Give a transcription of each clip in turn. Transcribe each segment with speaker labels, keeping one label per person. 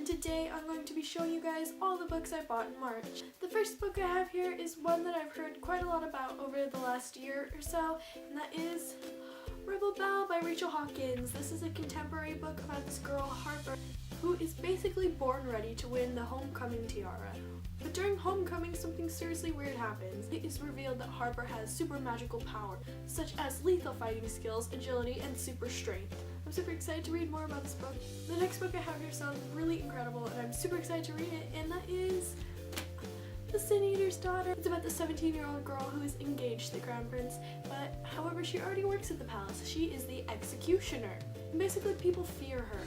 Speaker 1: and today I'm going to be showing you guys all the books I bought in March. The first book I have here is one that I've heard quite a lot about over the last year or so, and that is Rebel Belle by Rachel Hawkins. This is a contemporary book about this girl, Harper, who is basically born ready to win the homecoming tiara. But during homecoming, something seriously weird happens. It is revealed that Harper has super magical power, such as lethal fighting skills, agility, and super strength. I'm super excited to read more about this book. The next book I have here sounds really incredible, and I'm super excited to read it, and that is The Sin Eater's Daughter. It's about the 17-year-old girl who is engaged to the Crown Prince, but however, she already works at the palace. She is the executioner. And basically, people fear her.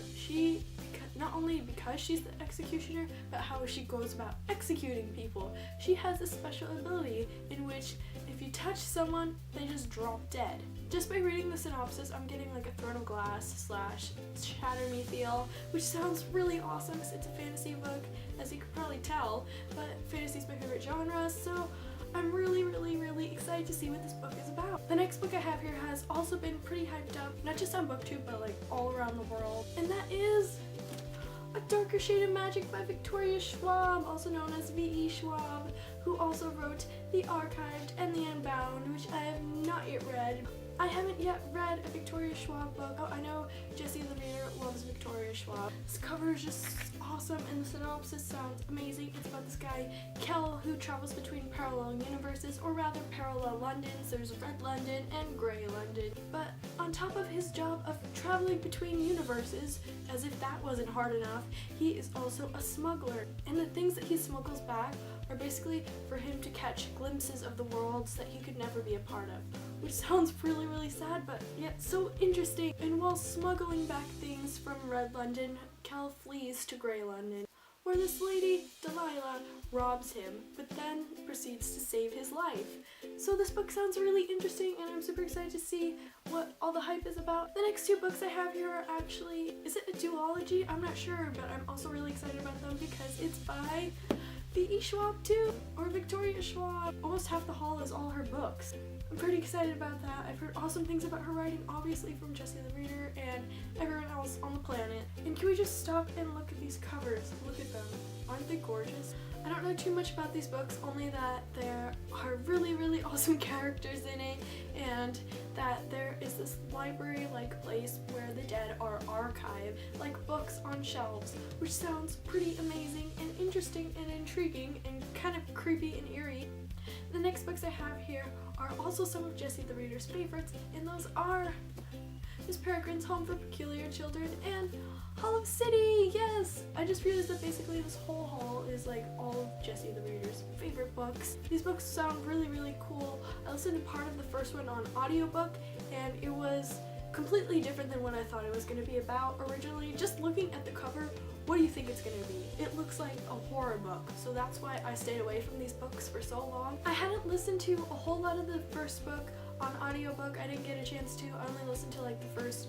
Speaker 1: Not only because she's the executioner, but how she goes about executing people. She has a special ability in which if you touch someone, they just drop dead. Just by reading the synopsis, I'm getting like a Throne of Glass / Shatter Me feel, which sounds really awesome because it's a fantasy book, as you could probably tell, but fantasy is my favorite genre, so I'm really excited to see what this book is about. The next book I have here has also been pretty hyped up, not just on BookTube, but like all around the world, and that is A Darker Shade of Magic by Victoria Schwab, also known as V.E. Schwab, who also wrote The Archived and The Unbound, which I have not yet read. I haven't yet read a Victoria Schwab book. Oh, I know Jessie the Reader loves Victoria Schwab. This cover is just awesome and the synopsis sounds amazing. It's about this guy, Kel, who travels between parallel universes, or rather parallel Londons. There's Red London and Grey London. But on top of his job of traveling between universes, as if that wasn't hard enough, he is also a smuggler. And the things that he smuggles back are basically for him to catch glimpses of the worlds that he could never be a part of. Which sounds really sad, but yet so interesting. And while smuggling back things from Red London, Kel flees to Grey London, where this lady, Delilah, robs him, but then proceeds to save his life. So this book sounds really interesting, and I'm super excited to see what all the hype is about. The next two books I have here are actually, is it a duology? I'm not sure, but I'm also really excited about them because it's by V.E. Schwab too, or Victoria Schwab. Almost half the haul is all her books. I'm pretty excited about that. I've heard awesome things about her writing, obviously from Jessie the Reader and everyone else on the planet. And can we just stop and look at these covers? Look at them. Aren't they gorgeous? I don't know too much about these books, only that there are really awesome characters in it, and that there is this library-like place where the dead are archived, like books on shelves, which sounds pretty amazing and interesting and intriguing and kind of creepy and eerie. The next books I have here are also some of Jessie the Reader's favorites, and those are Miss Peregrine's Home for Peculiar Children and Hall of City, yes! I just realized that basically this whole haul is like all of Jessie the Reader's favorite books. These books sound really cool. I listened to part of the first one on audiobook, and it was completely different than what I thought it was going to be about originally. Just looking at the cover, what do you think it's going to be? It looks like a horror book, so that's why I stayed away from these books for so long. I hadn't listened to a whole lot of the first book on audiobook. I didn't get a chance to. I only listened to like the first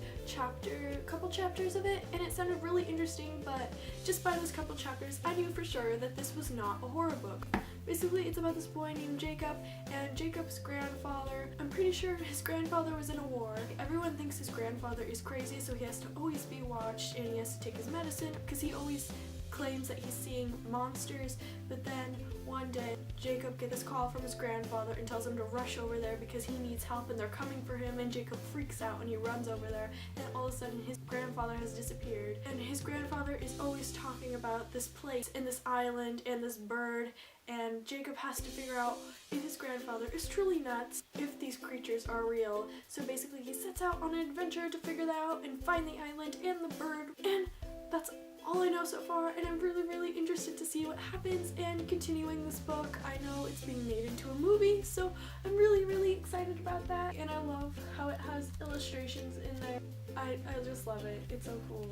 Speaker 1: couple chapters of it, and it sounded really interesting, but just by those couple chapters, I knew for sure that this was not a horror book. Basically, it's about this boy named Jacob and Jacob's grandfather. I'm pretty sure his grandfather was in a war. Everyone thinks his grandfather is crazy, so he has to always be watched and he has to take his medicine because he always claims that he's seeing monsters. But then one day, Jacob gets this call from his grandfather and tells him to rush over there because he needs help and they're coming for him, and Jacob freaks out and he runs over there, and all of a sudden his grandfather has disappeared. And his grandfather is always talking about this place and this island and this bird, and Jacob has to figure out if his grandfather is truly nuts, if these creatures are real. So basically he sets out on an adventure to figure that out and find the island and the bird, and that's all I know so far, and I'm really interested to see what happens and continuing this book. I know it's being made into a movie, so I'm really excited about that, and I love how it has illustrations in there. I just love it. It's so cool.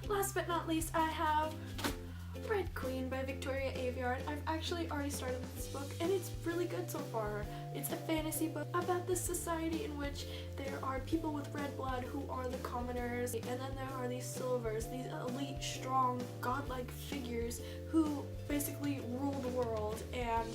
Speaker 1: Last but not least, I have Red Queen by Victoria Aveyard. I've actually already started this book, and it's really good so far. It's a fantasy book about this society in which there are people with red blood who are the commoners, and then there are these Silvers, these elite, strong, godlike figures who basically rule the world. And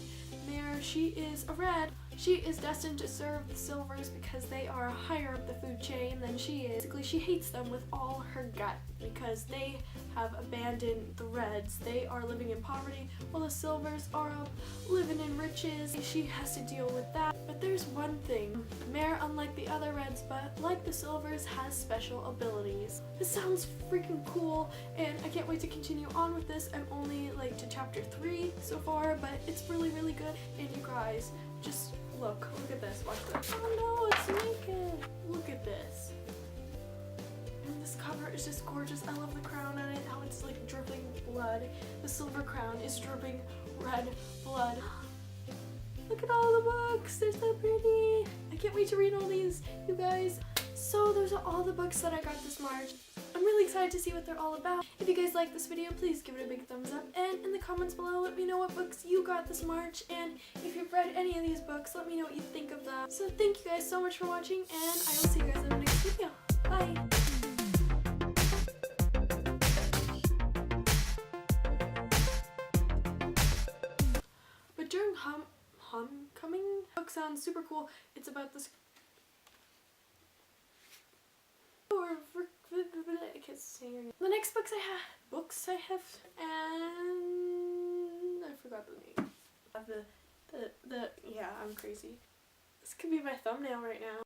Speaker 1: there she is a red. She is destined to serve the Silvers because they are higher up the food chain than she is. Basically, she hates them with all her gut because they have abandoned the Reds. They are living in poverty while the Silvers are up living in riches. She has to deal with that. But there's one thing. Mare, unlike the other Reds, but like the Silvers, has special abilities. This sounds freaking cool, and I can't wait to continue on with this. I'm only like to chapter 3 so far, but it's really, really good. And you guys, just look at this, watch this. Oh no, it's naked. Look at this. And this cover is just gorgeous. I love the crown on it, how it's like dripping blood. The silver crown is dripping red blood. Look at all the books, they're so pretty. I can't wait to read all these, you guys. So those are all the books that I got this March. I'm really excited to see what they're all about. If you guys like this video, please give it a big thumbs up, and in the comments below, let me know what books you got this March, and if you've read any of these books, let me know what you think of them. So thank you guys so much for watching, and I will see you guys in the next video. Bye! But during Homecoming, book sounds super cool. It's about this I can't sing. The next books I have, and I forgot the name. Yeah, I'm crazy. This could be my thumbnail right now.